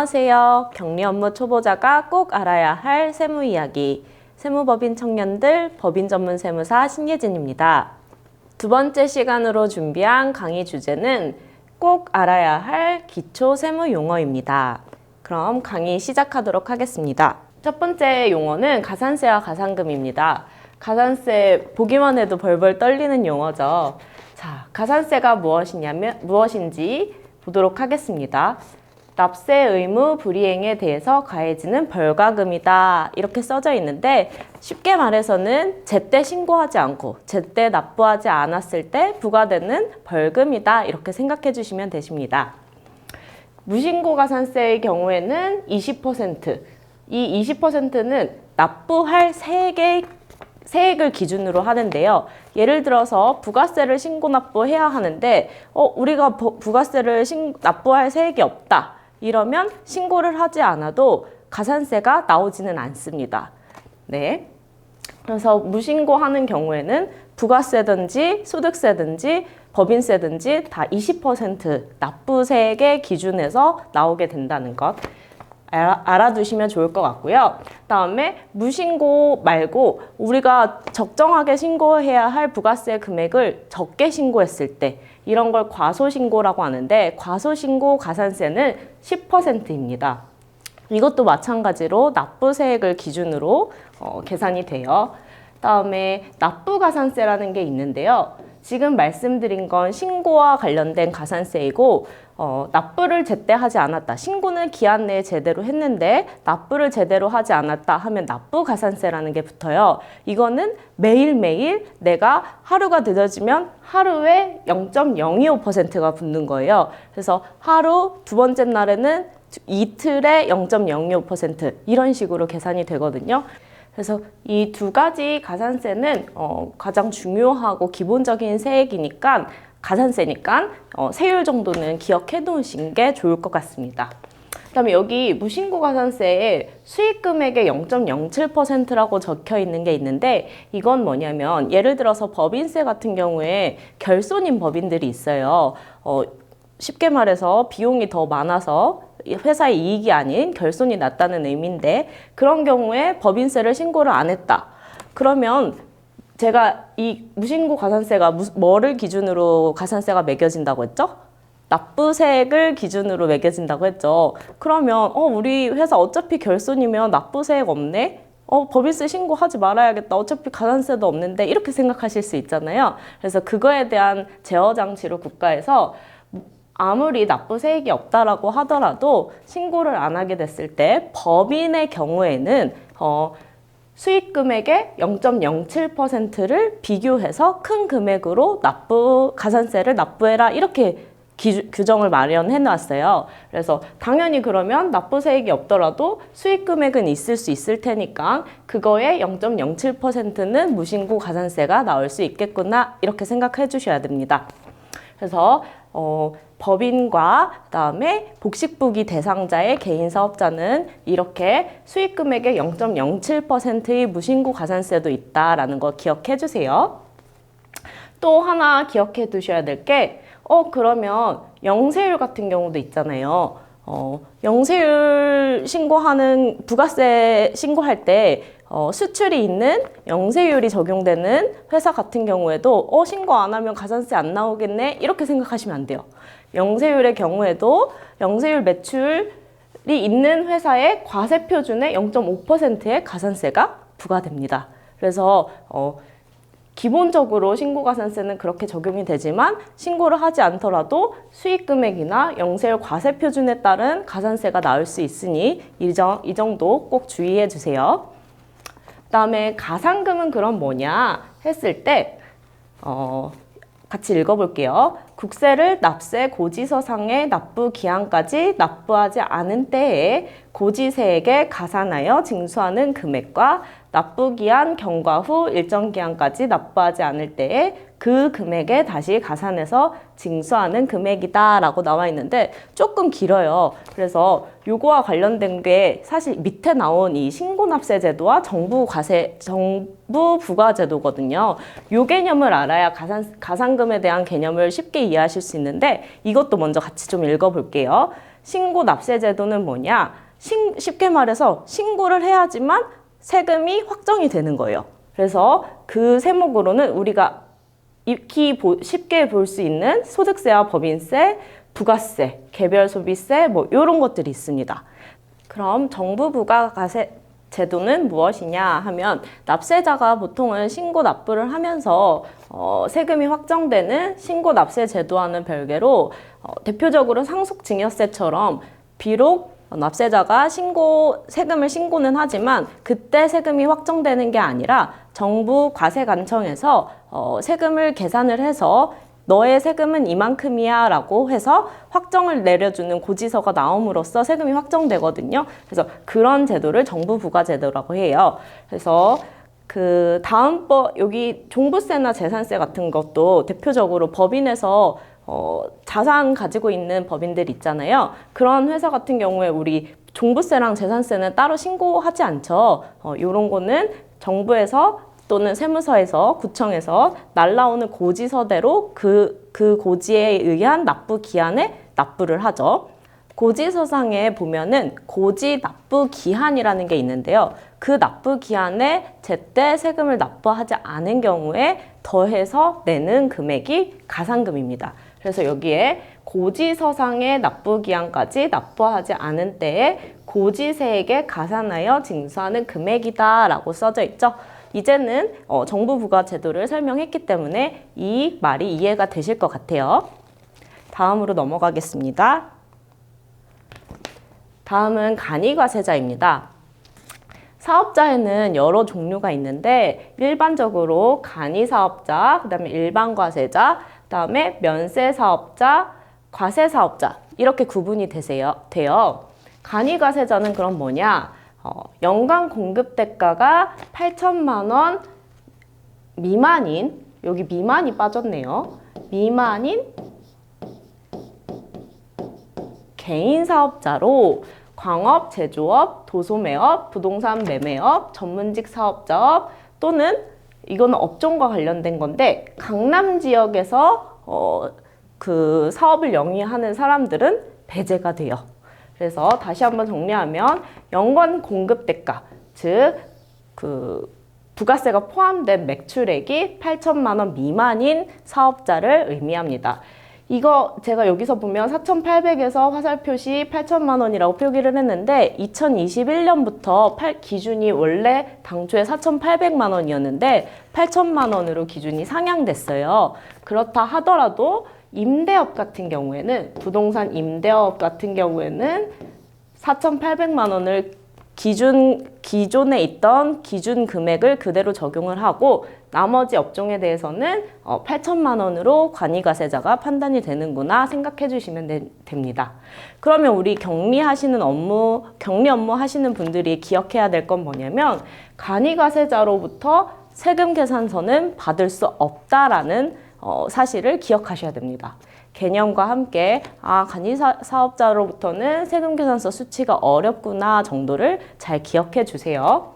안녕하세요. 격리 업무 초보자가 꼭 알아야 할 세무 이야기. 세무법인 청년들 법인 전문 세무사 신예진입니다. 두 번째 시간으로 준비한 강의 주제는 꼭 알아야 할 기초 세무 용어입니다. 그럼 강의 시작하도록 하겠습니다. 첫 번째 용어는 가산세와 가산금입니다. 가산세 보기만 해도 벌벌 떨리는 용어죠. 자, 가산세가 무엇인지 보도록 하겠습니다. 납세 의무 불이행에 대해서 가해지는 벌과금이다. 이렇게 써져 있는데 쉽게 말해서는 제때 신고하지 않고 제때 납부하지 않았을 때 부과되는 벌금이다. 이렇게 생각해 주시면 되십니다. 무신고 가산세의 경우에는 20%, 이 20%는 납부할 세액을 기준으로 하는데요. 예를 들어서 부가세를 신고 납부해야 하는데 우리가 부가세를 납부할 세액이 없다. 이러면 신고를 하지 않아도 가산세가 나오지는 않습니다. 네. 그래서 무신고하는 경우에는 부가세든지 소득세든지 법인세든지 다 20% 납부세액의 기준에서 나오게 된다는 것 알아두시면 좋을 것 같고요. 다음에 무신고 말고 우리가 적정하게 신고해야 할 부가세 금액을 적게 신고했을 때 이런 걸 과소신고라고 하는데 과소신고 가산세는 10%입니다. 이것도 마찬가지로 납부세액을 기준으로 계산이 돼요. 다음에 납부가산세라는 게 있는데요. 지금 말씀드린 건 신고와 관련된 가산세이고 납부를 제때 하지 않았다. 신고는 기한 내에 제대로 했는데 납부를 제대로 하지 않았다 하면 납부가산세라는 게 붙어요. 이거는 매일매일 내가 하루가 늦어지면 하루에 0.025%가 붙는 거예요. 그래서 하루 두 번째 날에는 이틀에 0.025% 이런 식으로 계산이 되거든요. 그래서 이 두 가지 가산세는 가장 중요하고 기본적인 세액이니까 가산세니까 세율 정도는 기억해 놓으신 게 좋을 것 같습니다. 그다음에 여기 무신고 가산세에 수익 금액의 0.07%라고 적혀 있는 게 있는데 이건 뭐냐면 예를 들어서 법인세 같은 경우에 결손인 법인들이 있어요. 쉽게 말해서 비용이 더 많아서 회사의 이익이 아닌 결손이 났다는 의미인데 그런 경우에 법인세를 신고를 안 했다. 그러면 제가 이 무신고 가산세가 뭐를 기준으로 가산세가 매겨진다고 했죠? 납부세액을 기준으로 매겨진다고 했죠. 그러면 우리 회사 어차피 결손이면 납부세액 없네? 법인세 신고하지 말아야겠다. 어차피 가산세도 없는데 이렇게 생각하실 수 있잖아요. 그래서 그거에 대한 제어 장치로 국가에서 아무리 납부세액이 없다라고 하더라도 신고를 안 하게 됐을 때 법인의 경우에는 수익금액의 0.07%를 비교해서 큰 금액으로 가산세를 납부해라 이렇게 규정을 마련해 놨어요. 그래서 당연히 그러면 납부세액이 없더라도 수익금액은 있을 수 있을 테니까 그거의 0.07%는 무신고 가산세가 나올 수 있겠구나 이렇게 생각해 주셔야 됩니다. 그래서 법인과 그다음에 복식부기 대상자의 개인 사업자는 이렇게 수익금액의 0.07%의 무신고 가산세도 있다라는 거 기억해 주세요. 또 하나 기억해 두셔야 될 게 그러면 영세율 같은 경우도 있잖아요. 영세율 부가세 신고할 때 수출이 있는 영세율이 적용되는 회사 같은 경우에도 신고 안 하면 가산세 안 나오겠네 이렇게 생각하시면 안 돼요. 영세율의 경우에도 영세율 매출이 있는 회사의 과세표준의 0.5%의 가산세가 부과됩니다. 그래서 기본적으로 신고가산세는 그렇게 적용이 되지만 신고를 하지 않더라도 수익금액이나 영세율 과세표준에 따른 가산세가 나올 수 있으니 이 정도 꼭 주의해 주세요. 그다음에 가산금은 그럼 뭐냐 했을 때 같이 읽어볼게요. 국세를 납세 고지서상의 납부 기한까지 납부하지 않은 때에 고지세액에 가산하여 징수하는 금액과 납부기한 경과 후 일정 기한까지 납부하지 않을 때에 그 금액에 다시 가산해서 징수하는 금액이다 라고 나와 있는데 조금 길어요. 그래서 요거와 관련된 게 사실 밑에 나온 이 신고납세제도와 정부 부과제도거든요. 요 개념을 알아야 가산금에 대한 개념을 쉽게 이해하실 수 있는데 이것도 먼저 같이 좀 읽어볼게요. 신고 납세 제도는 뭐냐? 쉽게 말해서 신고를 해야지만 세금이 확정이 되는 거예요. 그래서 그 세목으로는 우리가 익히 쉽게 볼 수 있는 소득세와 법인세, 부가세, 개별 소비세 뭐 이런 것들이 있습니다. 그럼 정부 부가가세 제도는 무엇이냐 하면 납세자가 보통은 신고 납부를 하면서 세금이 확정되는 신고 납세 제도와는 별개로 대표적으로 상속증여세처럼 비록 납세자가 세금을 신고는 하지만 그때 세금이 확정되는 게 아니라 정부 과세관청에서 세금을 계산을 해서 너의 세금은 이만큼이야 라고 해서 확정을 내려주는 고지서가 나옴으로써 세금이 확정되거든요. 그래서 그런 제도를 정부 부가제도라고 해요. 그래서 그 다음번 여기 종부세나 재산세 같은 것도 대표적으로 법인에서 자산 가지고 있는 법인들 있잖아요. 그런 회사 같은 경우에 우리 종부세랑 재산세는 따로 신고하지 않죠. 이런 거는 정부에서 또는 세무서에서 구청에서 날라오는 고지서대로 그 고지에 의한 납부 기한에 납부를 하죠. 고지서상에 보면은 고지 납부 기한이라는 게 있는데요. 그 납부 기한에 제때 세금을 납부하지 않은 경우에 더해서 내는 금액이 가산금입니다. 그래서 여기에 고지서상의 납부 기한까지 납부하지 않은 때에 고지세액에 가산하여 징수하는 금액이다 라고 써져 있죠. 이제는 정부 부가 제도를 설명했기 때문에 이 말이 이해가 되실 것 같아요. 다음으로 넘어가겠습니다. 다음은 간이과세자입니다. 사업자에는 여러 종류가 있는데 일반적으로 간이사업자, 그 다음에 일반과세자, 그 다음에 면세사업자, 과세사업자 이렇게 구분이 돼요. 간이과세자는 그럼 뭐냐? 연간 공급대가가 8천만 원 미만인, 여기 미만이 빠졌네요. 미만인 개인 사업자로 광업, 제조업, 도소매업, 부동산 매매업, 전문직 사업자업 또는 이거는 업종과 관련된 건데 강남 지역에서 그 사업을 영위하는 사람들은 배제가 돼요. 그래서 다시 한번 정리하면 연간 공급대가, 즉 그 부가세가 포함된 매출액이 8천만 원 미만인 사업자를 의미합니다. 이거 제가 여기서 보면 4,800에서 화살표시 8천만 원이라고 표기를 했는데 2021년부터 기준이 원래 당초에 4,800만 원이었는데 8천만 원으로 기준이 상향됐어요. 그렇다 하더라도 임대업 같은 경우에는 부동산 임대업 같은 경우에는 4,800만 원을 기존에 있던 기준 금액을 그대로 적용을 하고 나머지 업종에 대해서는 8천만 원으로 관이과세자가 판단이 되는구나 생각해 주시면 됩니다. 그러면 우리 격리 업무 하시는 분들이 기억해야 될 건 뭐냐면 관이과세자로부터 세금 계산서는 받을 수 없다라는 사실을 기억하셔야 됩니다. 개념과 함께 간이사업자로부터는 세금계산서 수치가 어렵구나 정도를 잘 기억해 주세요.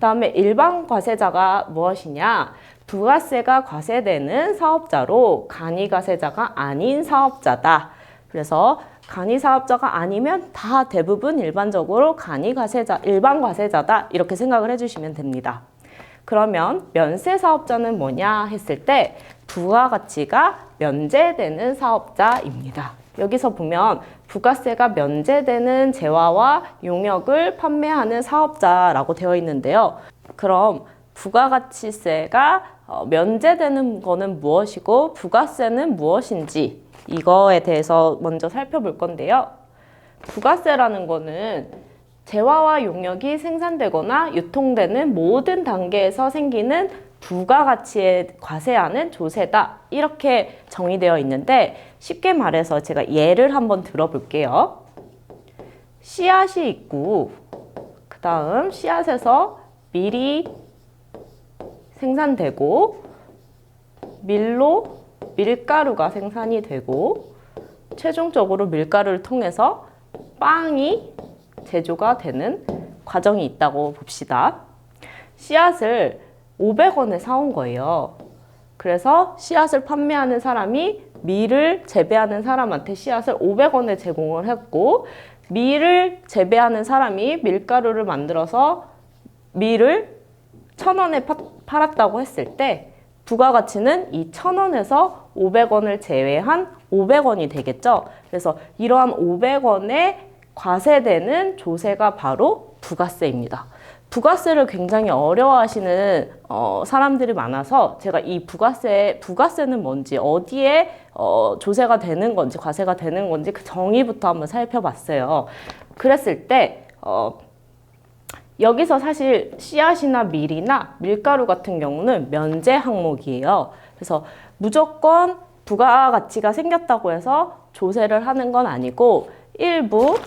다음에 일반 과세자가 무엇이냐? 부가세가 과세되는 사업자로 간이과세자가 아닌 사업자다. 그래서 간이사업자가 아니면 다 대부분 일반적으로 일반 과세자다 이렇게 생각을 해주시면 됩니다. 그러면 면세사업자는 뭐냐 했을 때 부가가치가 면제되는 사업자입니다. 여기서 보면 부가세가 면제되는 재화와 용역을 판매하는 사업자라고 되어 있는데요. 그럼 부가가치세가 면제되는 거는 무엇이고 부가세는 무엇인지 이거에 대해서 먼저 살펴볼 건데요. 부가세라는 거는 재화와 용역이 생산되거나 유통되는 모든 단계에서 생기는 부가가치에 과세하는 조세다. 이렇게 정의되어 있는데 쉽게 말해서 제가 예를 한번 들어볼게요. 씨앗이 있고 그 다음 씨앗에서 밀이 생산되고 밀로 밀가루가 생산이 되고 최종적으로 밀가루를 통해서 빵이 제조가 되는 과정이 있다고 봅시다. 씨앗을 500원에 사온 거예요. 그래서 씨앗을 판매하는 사람이 밀을 재배하는 사람한테 씨앗을 500원에 제공을 했고, 밀을 재배하는 사람이 밀가루를 만들어서 밀을 1,000원에 팔았다고 했을 때 부가가치는 이 1,000원에서 500원을 제외한 500원이 되겠죠. 그래서 이러한 500원에 과세되는 조세가 바로 부가세입니다. 부가세를 굉장히 어려워하시는 사람들이 많아서 제가 이 부가세는 뭔지, 어디에 조세가 되는 건지, 과세가 되는 건지 그 정의부터 한번 살펴봤어요. 그랬을 때 여기서 사실 씨앗이나 밀이나 밀가루 같은 경우는 면제 항목이에요. 그래서 무조건 부가가치가 생겼다고 해서 조세를 하는 건 아니고, 일부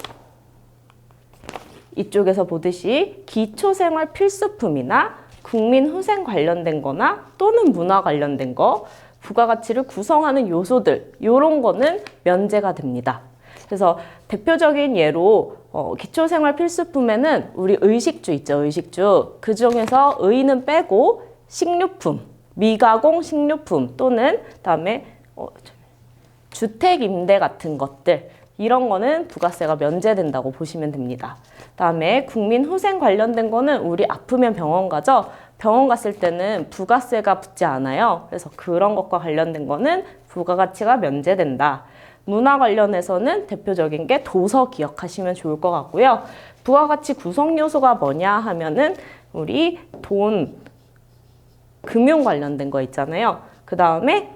이쪽에서 보듯이 기초생활 필수품이나 국민후생 관련된 거나 또는 문화 관련된 거, 부가가치를 구성하는 요소들, 이런 거는 면제가 됩니다. 그래서 대표적인 예로 기초생활 필수품에는 우리 의식주 있죠, 의식주. 그 중에서 의는 빼고 식료품, 미가공 식료품 또는 그다음에 주택 임대 같은 것들, 이런 거는 부가세가 면제된다고 보시면 됩니다. 그다음에 국민후생 관련된 거는 우리 아프면 병원 가죠. 병원 갔을 때는 부가세가 붙지 않아요. 그래서 그런 것과 관련된 거는 부가가치가 면제된다. 문화 관련해서는 대표적인 게 도서 기억하시면 좋을 것 같고요. 부가가치 구성 요소가 뭐냐 하면은 우리 돈, 금융 관련된 거 있잖아요. 그 다음에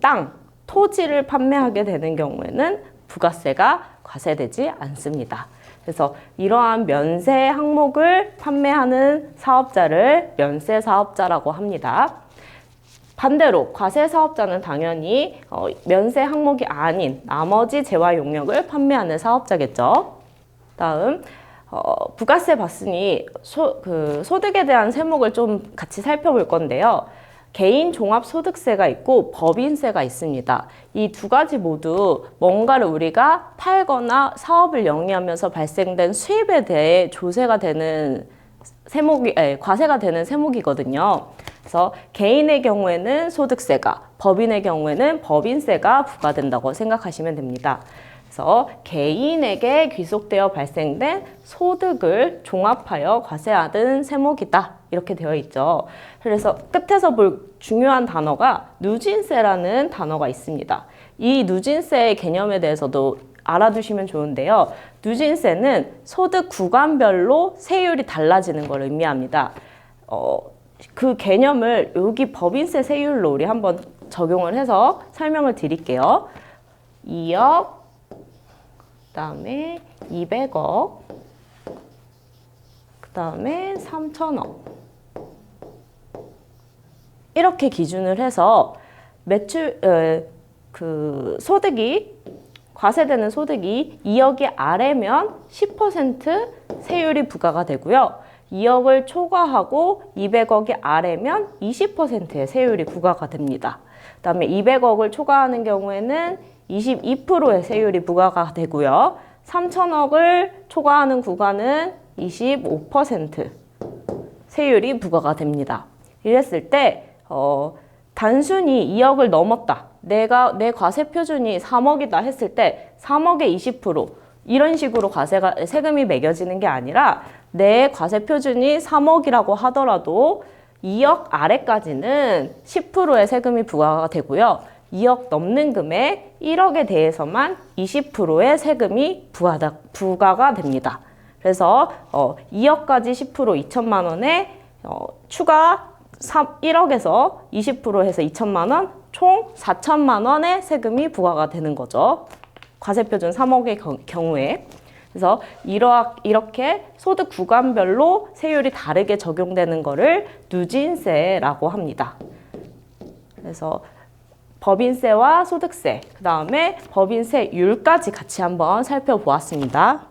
땅, 토지를 판매하게 되는 경우에는 부가세가 과세되지 않습니다. 그래서 이러한 면세 항목을 판매하는 사업자를 면세 사업자라고 합니다. 반대로 과세 사업자는 당연히 면세 항목이 아닌 나머지 재화 용역을 판매하는 사업자겠죠. 다음 부가세 봤으니 소득에 대한 세목을 좀 같이 살펴볼 건데요. 개인 종합소득세가 있고 법인세가 있습니다. 이 두 가지 모두 뭔가를 우리가 팔거나 사업을 영위하면서 발생된 수입에 대해 조세가 되는 과세가 되는 세목이거든요. 그래서 개인의 경우에는 소득세가, 법인의 경우에는 법인세가 부과된다고 생각하시면 됩니다. 그래서 개인에게 귀속되어 발생된 소득을 종합하여 과세하는 세목이다, 이렇게 되어 있죠. 그래서 끝에서 볼 중요한 단어가 누진세라는 단어가 있습니다. 이 누진세의 개념에 대해서도 알아두시면 좋은데요. 누진세는 소득 구간별로 세율이 달라지는 걸 의미합니다. 그 개념을 여기 법인세 세율로 우리 한번 적용을 해서 설명을 드릴게요. 2억, 그 다음에 200억, 그 다음에 3천억. 이렇게 기준을 해서 과세되는 소득이 2억이 아래면 10% 세율이 부과가 되고요. 2억을 초과하고 200억이 아래면 20%의 세율이 부과가 됩니다. 그 다음에 200억을 초과하는 경우에는 22%의 세율이 부과가 되고요. 3천억을 초과하는 구간은 25% 세율이 부과가 됩니다. 이랬을 때 단순히 2억을 넘었다, 내 과세 표준이 3억이다 했을 때 3억의 20% 이런 식으로 세금이 매겨지는 게 아니라 내 과세 표준이 3억이라고 하더라도 2억 아래까지는 10%의 세금이 부과가 되고요. 2억 넘는 금액 1억에 대해서만 20%의 세금이 부과가 됩니다. 그래서 2억까지 10% 2천만 원에 추가 1억에서 20% 해서 2천만 원, 총 4천만 원의 세금이 부과가 되는 거죠. 과세표준 3억의 경우에. 그래서 이렇게 소득 구간별로 세율이 다르게 적용되는 거를 누진세라고 합니다. 그래서 법인세와 소득세, 그 다음에 법인세율까지 같이 한번 살펴보았습니다.